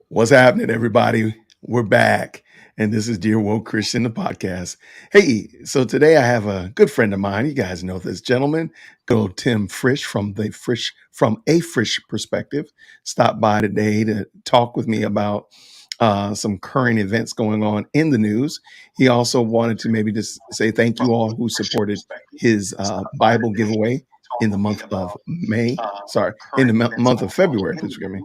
What's happening, everybody? We're back, and this is Dear Woke Christian, the podcast. Hey, so today I have a good friend of mine. You guys know this gentleman, good old Tim Frisch from a Frisch perspective. Stopped by today to talk with me about some current events going on in the news. He also wanted to maybe just say thank you all who supported his Bible giveaway in the month of May. Sorry, in the month of February. Please forgive me.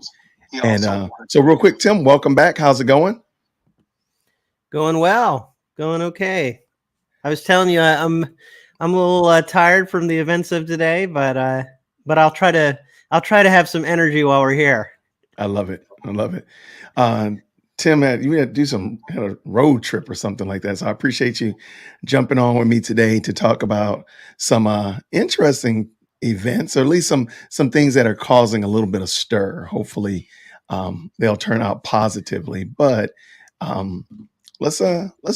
And so real quick, Tim, welcome back. How's it going? Going well, going okay. I was telling you, I'm a little tired from the events of today, but I'll try to have some energy while we're here. I love it. Tim had a road trip or something like that. So I appreciate you jumping on with me today to talk about some interesting events, or at least some things that are causing a little bit of stir. Hopefully, they'll turn out positively. But let's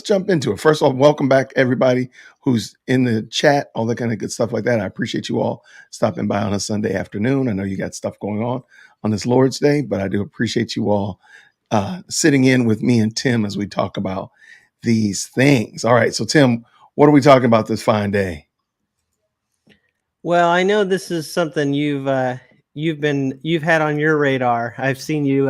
jump into it. First of all, welcome back everybody who's in the chat, all that kind of good stuff like that. I appreciate you all stopping by on a Sunday afternoon. I know you got stuff going on this Lord's Day, but I do appreciate you all sitting in with me and Tim as we talk about these things. All right, so Tim, what are we talking about this fine day? Well, I know this is something you've had on your radar. I've seen you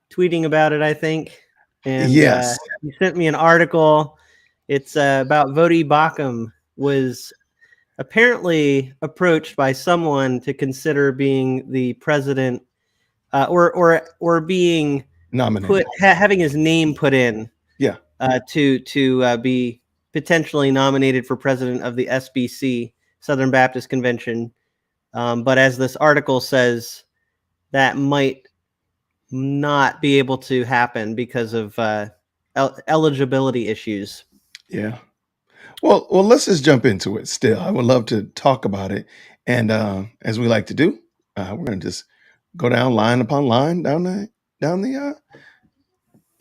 tweeting about it, I think. And yes, you sent me an article. It's about Voddie Baucham was apparently approached by someone to consider being the president, or being nominated, having his name put in, to be potentially nominated for president of the SBC, Southern Baptist Convention. But as this article says, that might not be able to happen because of eligibility issues. Yeah. Well, let's just jump into it. Still, I would love to talk about it, and as we like to do, we're going to just go down line upon line down the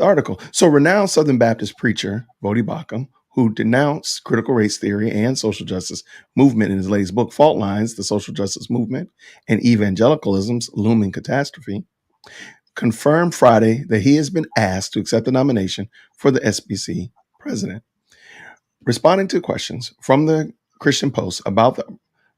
article. So, renowned Southern Baptist preacher Voddie Baucham, who denounced critical race theory and social justice movement in his latest book, Fault Lines: The Social Justice Movement and Evangelicalism's Looming Catastrophe, confirmed Friday that he has been asked to accept the nomination for the SBC president. Responding to questions from the Christian Post about the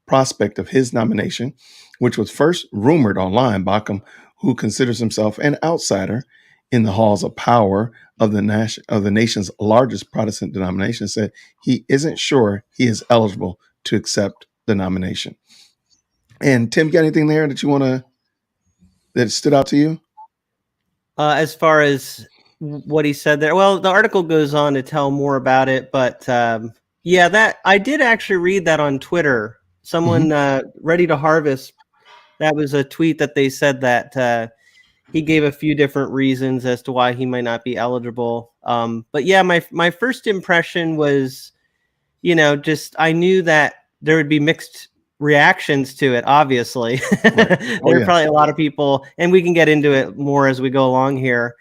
prospect of his nomination, which was first rumored online, Baucham, who considers himself an outsider in the halls of power of the nation's largest Protestant denomination, said he isn't sure he is eligible to accept the nomination. And Tim, got anything there that stood out to you? As far as what he said there, well, the article goes on to tell more about it, but that I did actually read that on Twitter. Someone Ready to Harvest, that was a tweet that they said that he gave a few different reasons as to why he might not be eligible. But yeah, my first impression was, just I knew that there would be mixed reactions to it, obviously. Right. There are probably a lot of people, and we can get into it more as we go along here,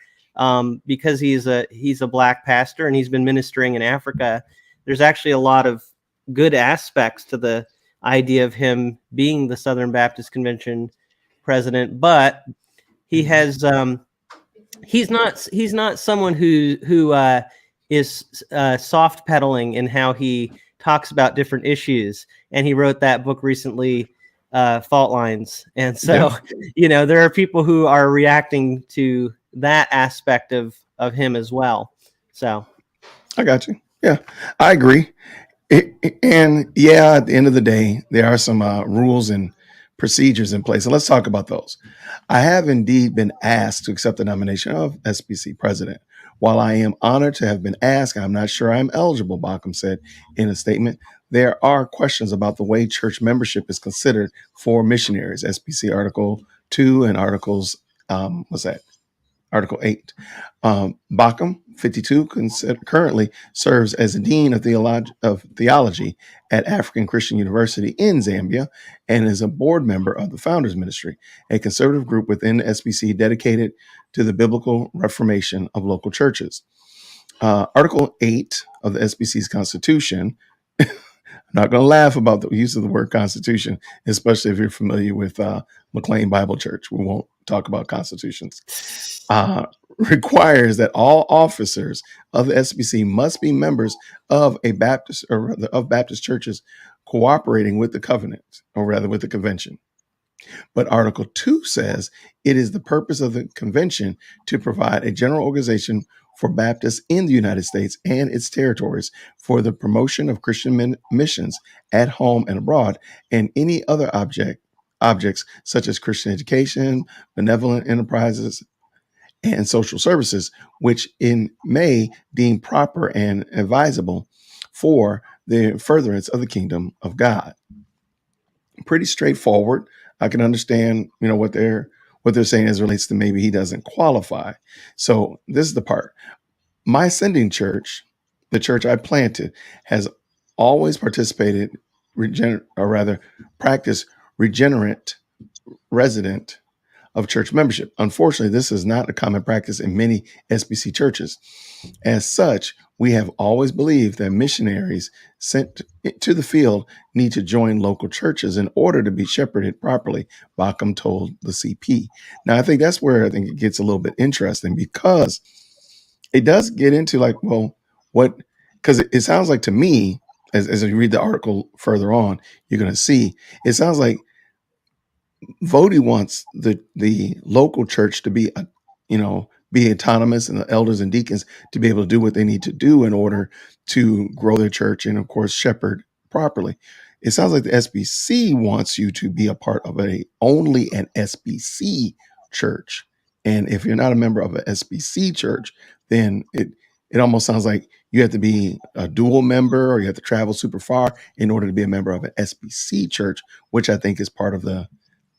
because he's a Black pastor and he's been ministering in Africa. There's actually a lot of good aspects to the idea of him being the Southern Baptist Convention president, but he has he's not someone who is soft pedaling in how he talks about different issues. And he wrote that book recently, Fault Lines. And so, there are people who are reacting to that aspect of him as well. So I got you. Yeah, I agree. And yeah, at the end of the day, there are some rules and procedures in place. And let's talk about those. I have indeed been asked to accept the nomination of SBC president. While I am honored to have been asked, I'm not sure I'm eligible, Baucham said in a statement. There are questions about the way church membership is considered for missionaries, SBC Article 2 and Articles, Article 8. Baucham, 52, currently serves as the Dean of Theology at African Christian University in Zambia and is a board member of the Founders Ministry, a conservative group within the SBC dedicated to the biblical reformation of local churches. Article 8 of the SBC's Constitution, I'm not going to laugh about the use of the word Constitution, especially if you're familiar with McLean Bible Church. We won't talk about constitutions. uh, requires that all officers of the SBC must be members of a Baptist, or rather of Baptist churches cooperating with the covenant, or rather with the convention. But Article 2 says it is the purpose of the convention to provide a general organization for Baptists in the United States and its territories for the promotion of Christian missions at home and abroad, and any other objects such as Christian education, benevolent enterprises, and social services, which in may deem proper and advisable for the furtherance of the kingdom of God. Pretty straightforward. I can understand, what they're saying as it relates to maybe he doesn't qualify. So this is the part. My sending church, the church I planted, has always participated, or rather, practice regenerate resident of church membership. Unfortunately, this is not a common practice in many SBC churches. As such, we have always believed that missionaries sent to the field need to join local churches in order to be shepherded properly, Baucham told the CP. Now, I think that's where I think it gets a little bit interesting, because it does get into like, well, what, because it sounds like to me, as you read the article further on, you're going to see, it sounds like Voddie wants the local church to be, be autonomous, and the elders and deacons to be able to do what they need to do in order to grow their church and, of course, shepherd properly. It sounds like the SBC wants you to be a part of only an SBC church, and if you're not a member of an SBC church, then it almost sounds like you have to be a dual member, or you have to travel super far in order to be a member of an SBC church, which I think is part of the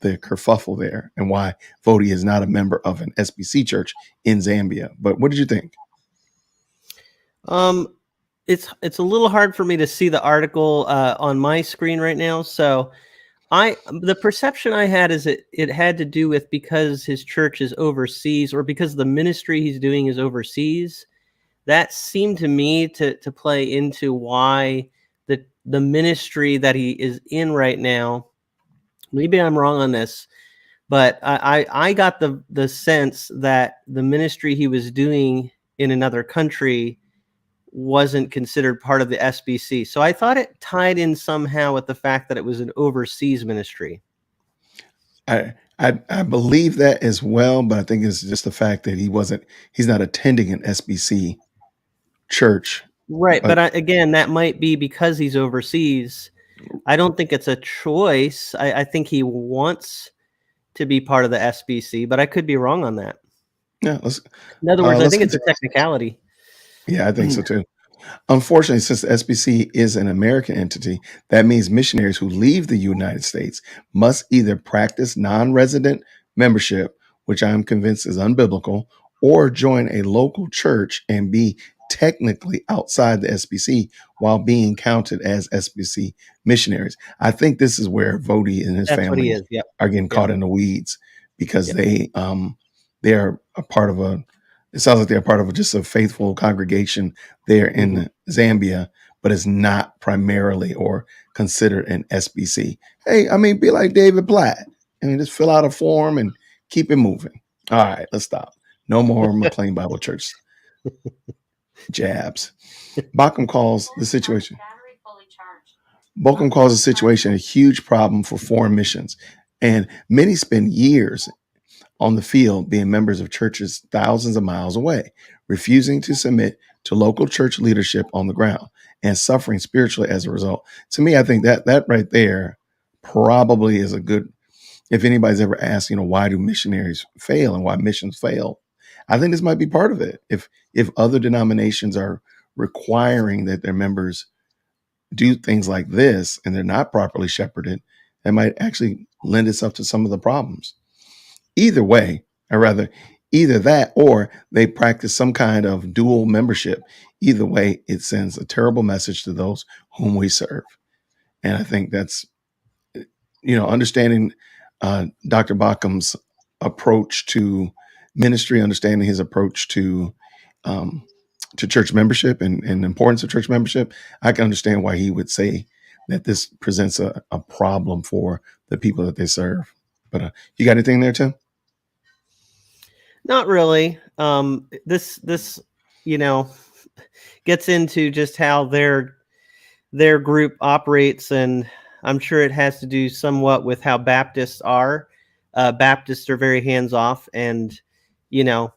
kerfuffle there, and why Voddie is not a member of an SBC church in Zambia. But what did you think? It's a little hard for me to see the article on my screen right now. So the perception I had is it had to do with because his church is overseas, or because the ministry he's doing is overseas. That seemed to me to play into why the ministry that he is in right now. Maybe I'm wrong on this, but I got the sense that the ministry he was doing in another country wasn't considered part of the SBC. So I thought it tied in somehow with the fact that it was an overseas ministry. I believe that as well, but I think it's just the fact that he's not attending an SBC church. Right, but again, that might be because he's overseas. I don't think it's a choice. I think he wants to be part of the SBC, but I could be wrong on that. Yeah, in other words, I think it's a technicality. Yeah, I think so too. Unfortunately, since the SBC is an American entity, that means missionaries who leave the United States must either practice non-resident membership, which I am convinced is unbiblical, or join a local church and be technically outside the SBC while being counted as SBC missionaries. I think this is where Voddie and his family are getting caught in the weeds, because they are a part of it sounds like they're part of just a faithful congregation there in Zambia, but it's not primarily or considered an SBC. Hey, I mean, be like David Platt. I mean, just fill out a form and keep it moving. All right, let's stop. No more McLean Bible Church jabs. Baucham calls the situation. Baucham calls the situation a huge problem for foreign missions, and many spend years on the field being members of churches thousands of miles away, refusing to submit to local church leadership on the ground, and suffering spiritually as a result. To me, I think that right there probably is a good, if anybody's ever asked, why do missionaries fail and why missions fail, I think this might be part of it. If other denominations are requiring that their members do things like this and they're not properly shepherded, that might actually lend itself to some of the problems. Either way, or rather, either that or they practice some kind of dual membership. Either way, it sends a terrible message to those whom we serve. And I think that's, understanding Dr. Baucham's approach to ministry, understanding his approach to church membership and the importance of church membership, I can understand why he would say that this presents a problem for the people that they serve. But you got anything there, Tim? Not really. This you know gets into just how their group operates, and I'm sure it has to do somewhat with how Baptists are. Baptists are very hands off, and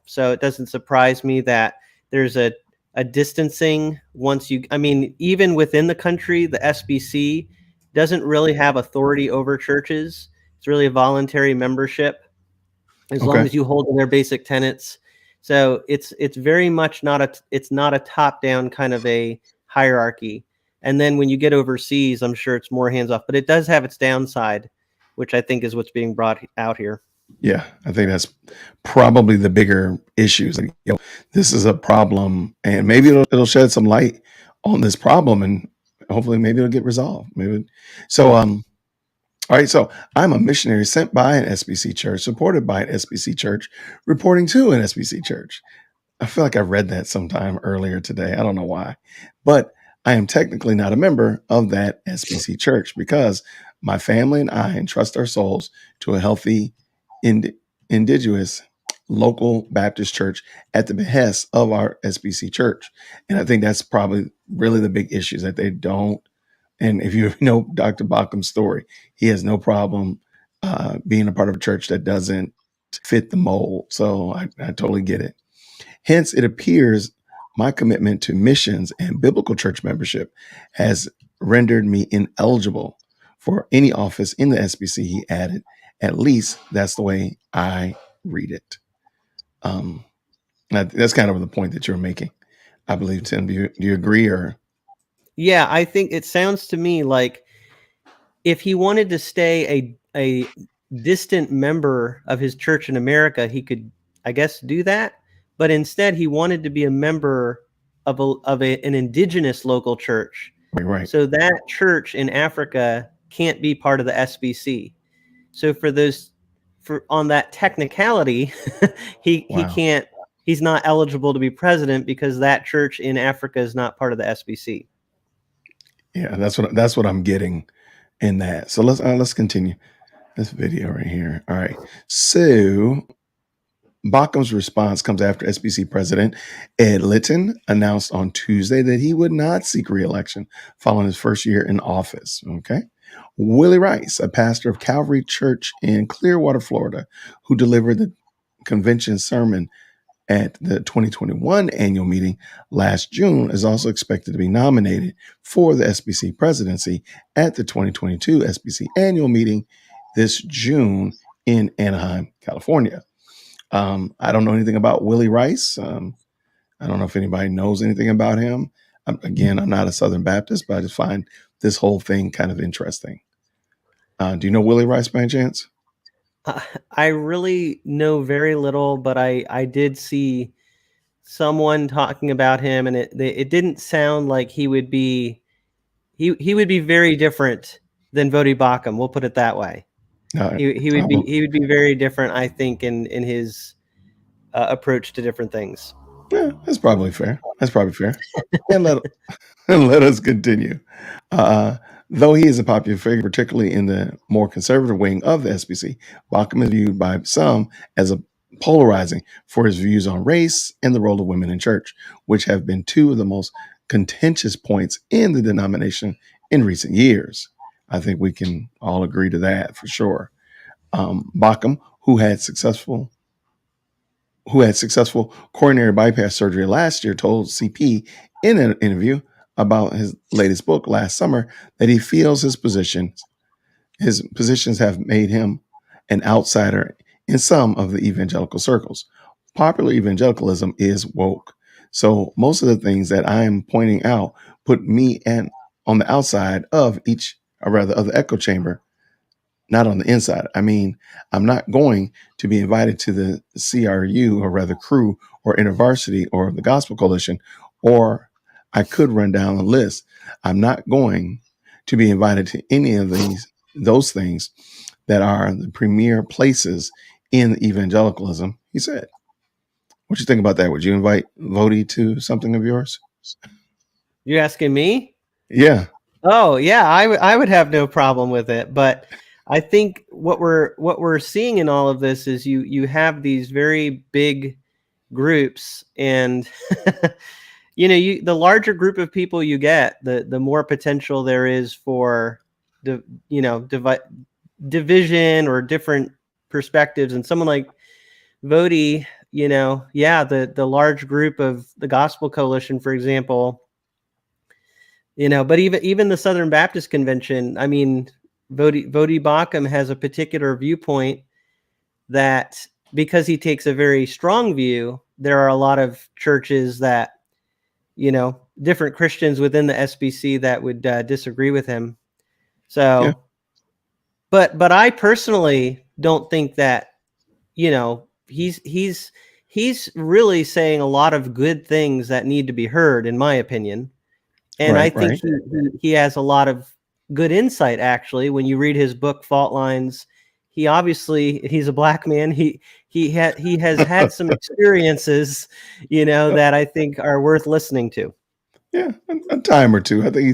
so it doesn't surprise me that there's a distancing once you. I mean, even within the country, the SBC doesn't really have authority over churches. It's really a voluntary membership as long Okay. as you hold to their basic tenets. So it's very much not a top down kind of a hierarchy. And then when you get overseas, I'm sure it's more hands off, but it does have its downside, which I think is what's being brought out here. Yeah, I think that's probably the bigger issues. Like, this is a problem, and maybe it'll shed some light on this problem, and hopefully, maybe it'll get resolved. Maybe. So, all right. So, I'm a missionary sent by an SBC church, supported by an SBC church, reporting to an SBC church. I feel like I read that sometime earlier today. I don't know why, but I am technically not a member of that SBC church because my family and I entrust our souls to a healthy, ind- indigenous local Baptist church at the behest of our SBC church. And I think that's probably really the big issue is that they don't. And if you know Dr. Baucham's story, he has no problem being a part of a church that doesn't fit the mold. So I totally get it. Hence, it appears my commitment to missions and biblical church membership has rendered me ineligible for any office in the SBC, he added. At least that's the way I read it. Um, that's kind of the point that you're making, I believe, Tim. Do you agree? Or Yeah, I think it sounds to me like if he wanted to stay a distant member of his church in America, he could, I guess, do that. But instead, he wanted to be a member an indigenous local church. right? So that church in Africa can't be part of the SBC. So for on that technicality, he Wow. can't. He's not eligible to be president because that church in Africa is not part of the SBC. Yeah, that's what I'm getting in that. So let's continue this video right here. All right. So Baucham's response comes after SBC President Ed Litton announced on Tuesday that he would not seek re-election following his first year in office. Okay. Willie Rice, a pastor of Calvary Church in Clearwater, Florida, who delivered the convention sermon at the 2021 annual meeting last June, is also expected to be nominated for the SBC presidency at the 2022 SBC annual meeting this June in Anaheim, California. I don't know anything about Willie Rice. I don't know if anybody knows anything about him. Again, I'm not a Southern Baptist, but I just find this whole thing kind of interesting. Do you know Willie Rice by any chance? I really know very little, but I did see someone talking about him, and it didn't sound like he would be very different than Voddie Baucham. We'll put it that way. No, He would be very different, I think, in his approach to different things. yeah, that's probably fair. That's probably fair. And let us continue. Uh, though he is a popular figure, particularly in the more conservative wing of the SBC, Baucham is viewed by some as a polarizing for his views on race and the role of women in church, which have been two of the most contentious points in the denomination in recent years. I think we can all agree to that for sure. Baucham, who had successful coronary bypass surgery last year, told CP in an interview about his latest book last summer that he feels his positions have made him an outsider in some of the evangelical circles. Popular evangelicalism is woke. So most of the things that I am pointing out put me on the outside of of the echo chamber, not on the inside. I mean, I'm not going to be invited to the CRU, or rather crew, or InterVarsity, or the Gospel Coalition, or I could run down the list. I'm not going to be invited to any of those things that are the premier places in evangelicalism, he said. What you think about that? Would you invite Voddie to something of yours? You asking me? Yeah. Oh yeah, I would have no problem with it, but I think what we're seeing in all of this is you have these very big groups, and the larger group of people you get, the more potential there is for division or different perspectives. And someone like Voddie, the large group of the Gospel Coalition, for example, but even the Southern Baptist Convention, I mean, Voddie Baucham has a particular viewpoint that, because he takes a very strong view, there are a lot of churches that, different Christians within the SBC that would disagree with him. Yeah. So, but I personally don't think that, he's really saying a lot of good things that need to be heard, in my opinion. And I Right. think Right. he has a lot of good insight, actually. When you read his book, Fault Lines, he's a black man. He has had some experiences, that I think are worth listening to. Yeah, a time or two. I think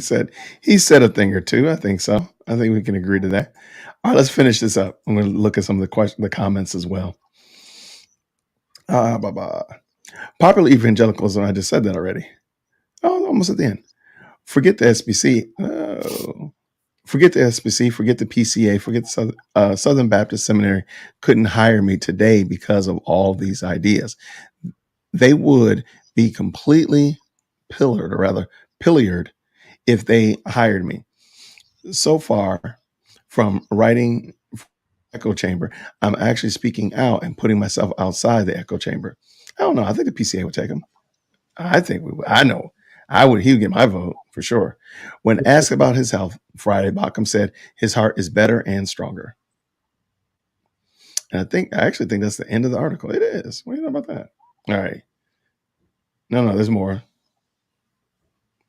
he said a thing or two. I think so. I think we can agree to that. All right, let's finish this up. I'm going to look at some of the comments as well. Blah, blah. Popular evangelicalism. I just said that already. Oh, almost at the end. Forget the SBC. Forget the SBC. Forget the PCA. Forget the Southern Baptist Seminary. Couldn't hire me today because of all these ideas. They would be completely pillared, or rather pilloried, if they hired me. So far from writing echo chamber, I'm actually speaking out and putting myself outside the echo chamber. I don't know. I think the PCA would take him. I think we would. I know. He would get my vote for sure. When asked about his health Friday, Baucham said his heart is better and stronger. And I actually think that's the end of the article. It is. What do you know about that? All right. No, there's more.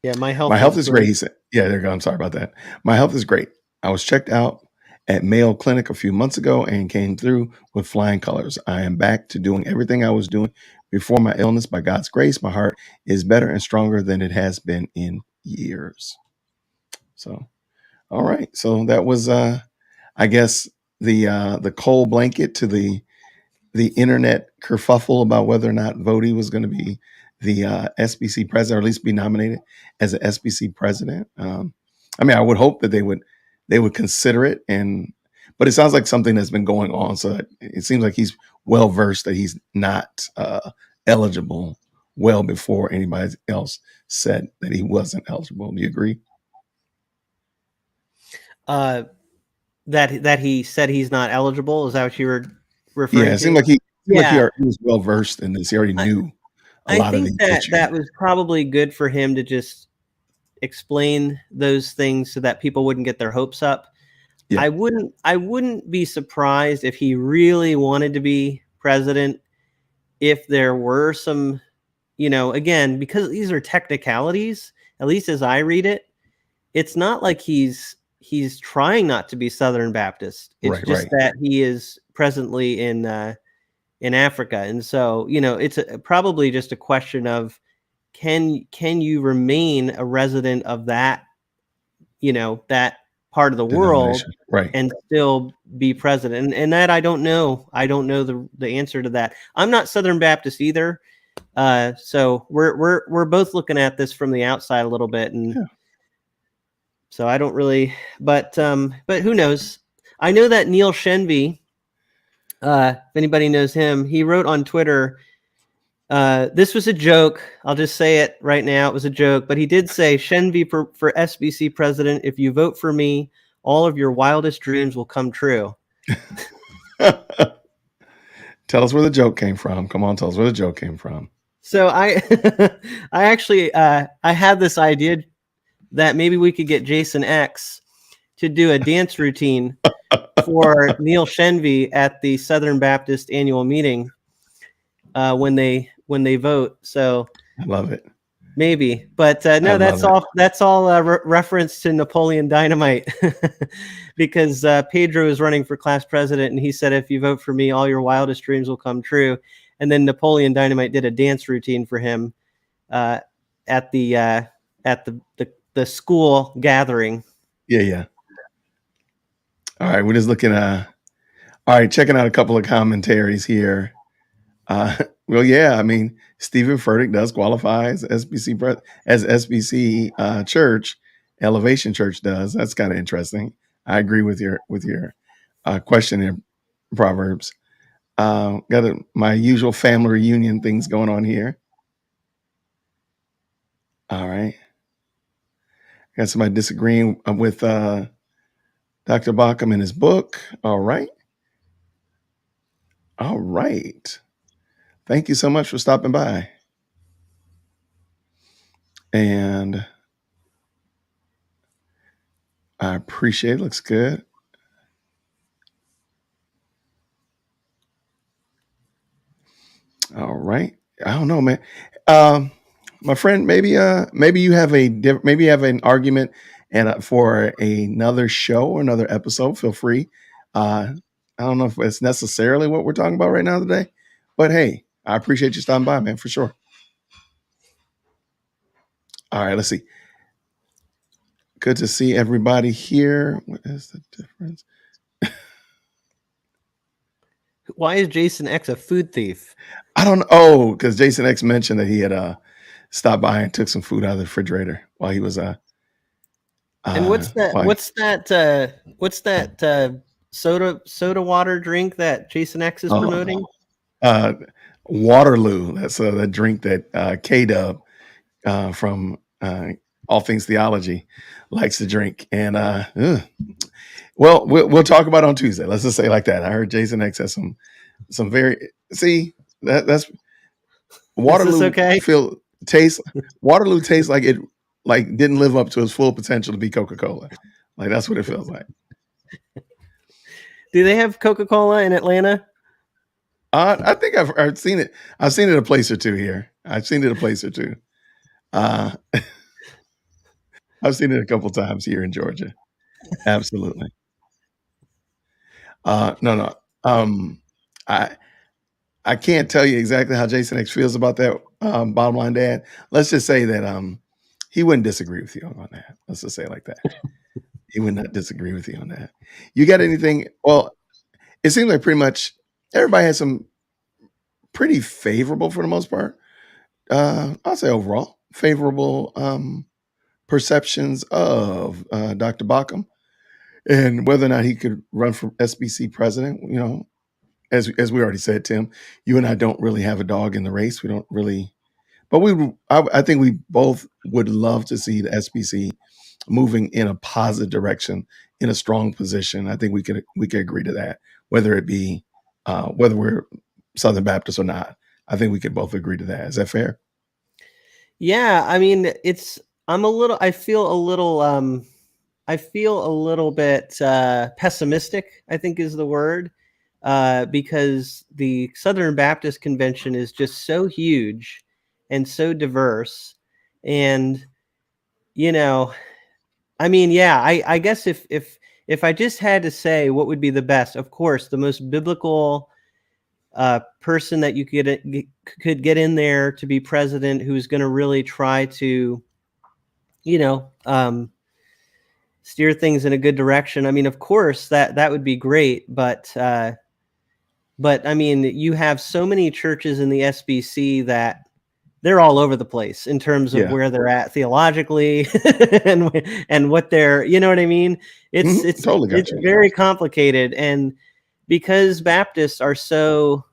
Yeah, my My health health is is great. great. He said, yeah, there you go. I'm sorry about that. My health is great. I was checked out at Mayo Clinic a few months ago and came through with flying colors. I am back to doing everything I was doing before my illness. By God's grace, my heart is better and stronger than it has been in years. So, all right. So that was, I guess, the cold blanket to the internet kerfuffle about whether or not Voddie was going to be the SBC president, or at least be nominated as an SBC president. I mean, I would hope that they would consider it, but it sounds like something that's been going on. So it seems like he's well versed that he's not eligible well before anybody else said that he wasn't eligible. Do you agree? That he said he's not eligible. Is that what you were Yeah, referring it seemed to? like he Yeah, was well versed in this. He already I, knew a I lot of think these that issues. that was probably good for him to just explain those things so that people wouldn't get their hopes up. Yeah, I wouldn't be surprised if he really wanted to be president, if there were some, again, because these are technicalities, at least as I read it, it's not like he's trying not to be Southern Baptist. It's just right. that he is presently in Africa, and so it's probably just a question of, can you remain a resident of that part of the world Denomination. Right. and still be president? And that I don't know. I don't know the answer to that. I'm not Southern Baptist either. So we're both looking at this from the outside a little bit, and Yeah. so I don't really, but who knows? I know that Neil Shenvi, if anybody knows him, he wrote on Twitter, this was a joke. I'll just say it right now. It was a joke, but he did say, Shenvi for SBC president, if you vote for me, all of your wildest dreams will come true. Tell us where the joke came from. Come on, tell us where the joke came from. So I actually, I had this idea that maybe we could get Jason X to do a dance routine for Neil Shenvi at the Southern Baptist annual meeting when they vote. So I love it. maybe, but I no, love it. that's all reference to Napoleon Dynamite, because Pedro is running for class president, and he said, if you vote for me, all your wildest dreams will come true. And then Napoleon Dynamite did a dance routine for him at the school gathering. Yeah. All right, we're just looking. All right, checking out a couple of commentaries here. Uh, well, yeah, I mean, Stephen Furtick does qualify as SBC Church. Elevation Church does. That's kind of interesting. I agree with your question there, Proverbs. My usual family reunion things going on here. All right. Got somebody disagreeing with Dr. Baucham in his book. All right. All right. Thank you so much for stopping by. And I appreciate it. Looks good. All right. I don't know, man. My friend, maybe you have maybe you have an argument and for another show or another episode. Feel free. I don't know if it's necessarily what we're talking about right now today, but hey, I appreciate you stopping by, man, for sure. All right, let's see. Good to see everybody here. What is the difference? Why is Jason X a food thief? I don't know. Oh, because Jason X mentioned that he had stopped by and took some food out of the refrigerator while he was And what's that? while What's that soda water drink that Jason X is oh, promoting? Waterloo. That's the drink that K-Dub from All Things Theology likes to drink. And well, we'll talk about it on Tuesday. Let's just say it like that. I heard Jason X has some very that's Waterloo okay? Waterloo tastes like it didn't live up to its full potential to be Coca-Cola. Like that's what it feels like. Do they have Coca-Cola in Atlanta? I think I've seen it. I've seen it a place or two here. I've seen it a place or two. I've seen it a couple times here in Georgia. Absolutely. No. I can't tell you exactly how Jason X feels about that. Bottom line, Dad. Let's just say that he wouldn't disagree with you on that. Let's just say it like that. He would not disagree with you on that. You got anything? Well, it seems like pretty much everybody has some pretty favorable, for the most part. I'll say overall favorable perceptions of Dr. Baucham and whether or not he could run for SBC president. You know, as we already said, Tim, you and I don't really have a dog in the race. We don't really, but I think we both would love to see the SBC moving in a positive direction, in a strong position. I think we could agree to that, whether it be whether we're Southern Baptist or not. I think we could both agree to that. Is that fair? Yeah, I mean, I feel a little bit pessimistic, I think is the word, because the Southern Baptist Convention is just so huge and so diverse. And, I mean, yeah, I guess if I just had to say what would be the best, of course, the most biblical person that you could get in there to be president, who's going to really try to, steer things in a good direction. I mean, of course, that would be great, but I mean, you have so many churches in the SBC that they're all over the place in terms of where they're at theologically and what they're, you know what I mean? It's very complicated. And because Baptists are so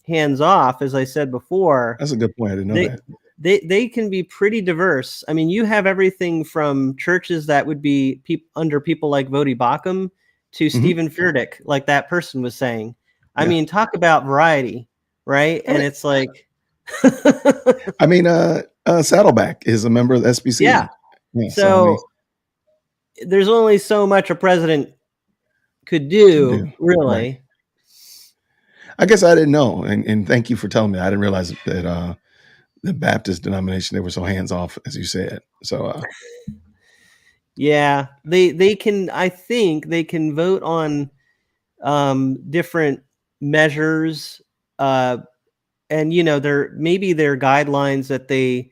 hands off, as I said before, that's a good point. I didn't know that. They can be pretty diverse. I mean, you have everything from churches that would be under people like Voddie Baucham to Stephen Furtick, like that person was saying. I mean, talk about variety, right? And it's like, I mean, Saddleback is a member of the SBC. Yeah. So there's only so much a president could do, really. Right. I guess I didn't know, and thank you for telling me. I didn't realize that the Baptist denomination, they were so hands off, as you said. So yeah, they can. I think they can vote on different measures, and there maybe there are guidelines that they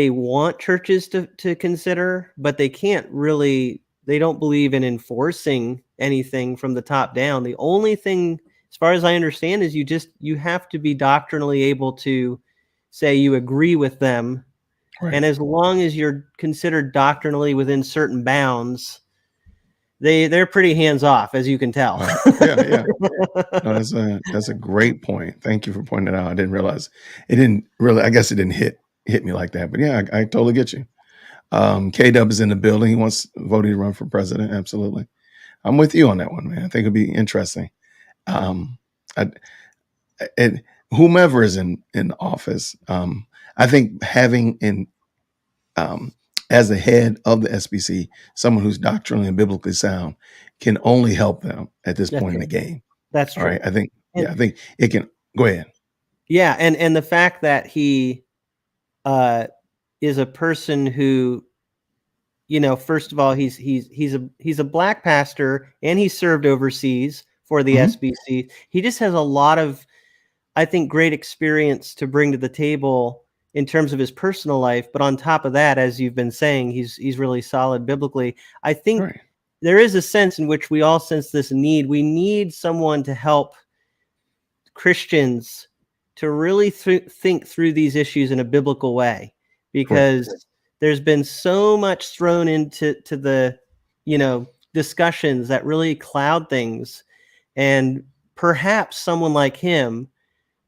want churches to consider, but they can't really. They don't believe in enforcing anything from the top down. The only thing, as far as I understand, is you have to be doctrinally able to say you agree with them. Right. And as long as you're considered doctrinally within certain bounds, they're pretty hands off, as you can tell. Right. Yeah. Yeah. No, that's a great point. Thank you for pointing it out. I didn't realize it didn't really. I guess it didn't hit me like that. But yeah, I totally get you. K Dub is in the building. He wants Voddie to run for president. Absolutely. I'm with you on that one, man. I think it'd be interesting. Um, I, and whomever is in office, I think having um, as the head of the SBC, someone who's doctrinally and biblically sound can only help them at this That's point in the true. game. That's All true. right. I think And it can go ahead. yeah, and the fact that he is a person who, first of all, he's a black pastor, and he served overseas for the Mhm. SBC. He just has a lot of, I think, great experience to bring to the table in terms of his personal life. But on top of that, as you've been saying, he's really solid biblically. I think Right. there is a sense in which we all sense this need. We need someone to help Christians to really think through these issues in a biblical way, Correct. because there's been so much thrown into the discussions that really cloud things. And perhaps someone like him,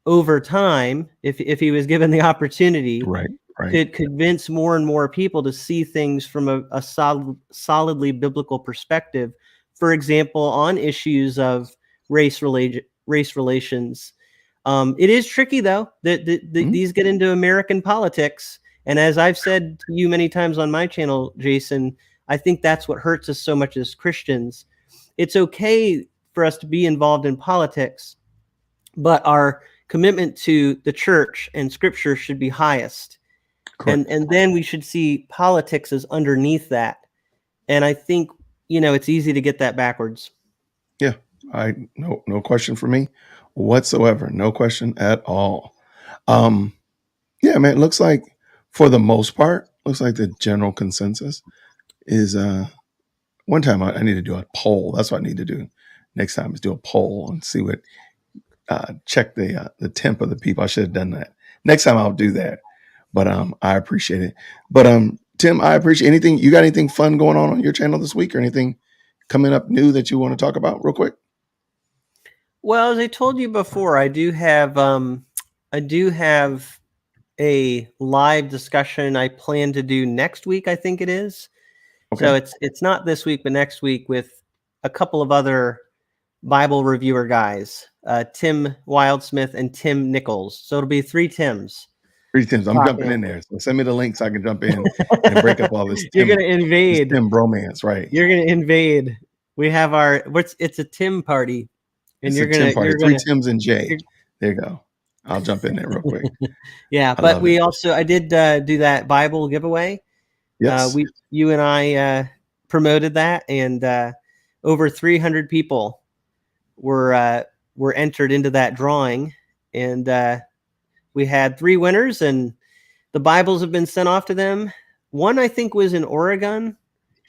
over time, if he was given the opportunity, Right. Right. could convince more and more people to see things from a solidly biblical perspective. For example, on issues of race relations. It is tricky, though. Mhm. These get into American politics, and as I've said to you many times on my channel, Jason, I think that's what hurts us so much as Christians. It's okay for us to be involved in politics, but our commitment to the church and Scripture should be highest, and Correct. then we should see politics as underneath that. And I think it's easy to get that backwards. Yeah. No question for me whatsoever. No question at all. Um, yeah, man. It looks like for the most part, looks like the general consensus is one time I need to do a poll. That's what I need to do next time is do a poll and see what check the temp of the people. I should have done that. Next time I'll do that. But I appreciate it. But Tim, I appreciate anything. You got anything fun going on your channel this week or anything coming up new that you want to talk about real quick? Well, as I told you before, I do have a live discussion I plan to do next week, I think it is. So Okay. it's not this week, but next week, with a couple of other Bible reviewer guys, Tim Wildsmith and Tim Nichols. So it'll be three Tims Three Tims. I'm jumping talking. in there. So send me the link so I can jump in and break up all this You're Tim gonna invade. bromance. Right. You're gonna invade. We have it's a Tim party, and It's a Tim party. you're Three gonna Tims and you're, Jay. There you go. I'll jump in there real quick. yeah. I But love it. I did do that Bible giveaway. Yes. You and I promoted that, and over 300 people were entered into that drawing, and we had 3 winners, and the Bibles have been sent off to them. One, I think, was in Oregon, if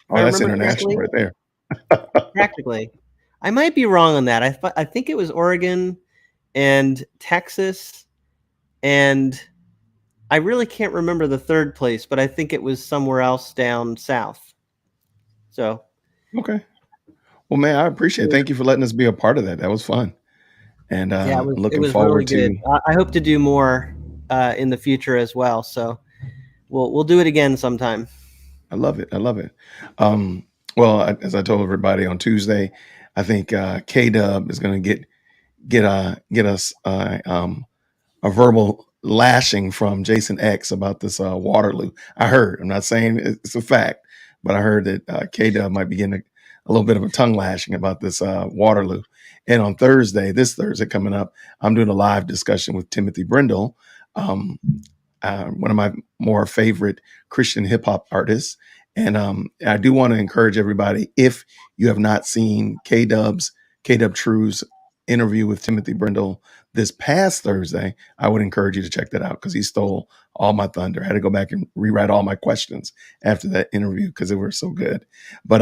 Oh, I that's remember international correctly. right there. Practically, I might be wrong on that. I think it was Oregon and Texas, and I really can't remember the third place, but I think it was somewhere else down south. So Okay. Well, man, I appreciate it. Thank you for letting us be a part of that. That was fun. And yeah, it looking was really forward good. to I hope to do more in the future as well. So we'll do it again sometime. I love it. I love it. Um, well, as I told everybody on Tuesday, I think K Dub is going to get us a verbal lashing from Jason X about this Waterloo. I heard. I'm not saying it's a fact, but I heard that K Dub might be getting a little bit of a tongue lashing about this Waterloo. And on Thursday, this Thursday coming up, I'm doing a live discussion with Timothy Brindle, um, one of my more favorite Christian hip hop artists. And I do want to encourage everybody, if you have not seen K Dub True's interview with Timothy Brindle this past Thursday, I would encourage you to check that out because he stole all my thunder. I had to go back and rewrite all my questions after that interview because they were so good. But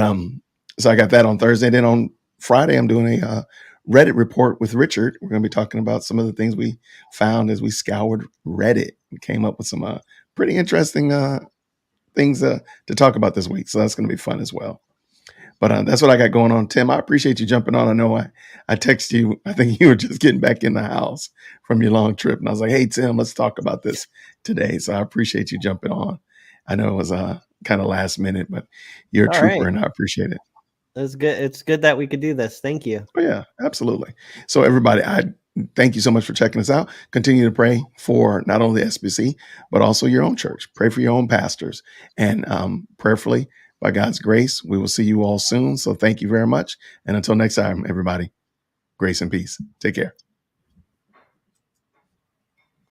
so I got that on Thursday. Then on Friday, I'm doing a Reddit report with Richard. We're going to be talking about some of the things we found as we scoured Reddit and came up with some pretty interesting things to talk about this week. So that's going to be fun as well. But that's what I got going on. Tim, I appreciate you jumping on. I know I texted you. I think you were just getting back in the house from your long trip. And I was like, hey, Tim, let's talk about this today. So I appreciate you jumping on. I know it was kind of last minute, but you're a All trooper right. and I appreciate it. It's good. It's good that we could do this. Thank you. Oh, yeah, absolutely. So everybody, I thank you so much for checking us out. Continue to pray for not only the SBC, but also your own church. Pray for your own pastors. And prayerfully, by God's grace, we will see you all soon. So thank you very much. And until next time, everybody, grace and peace. Take care.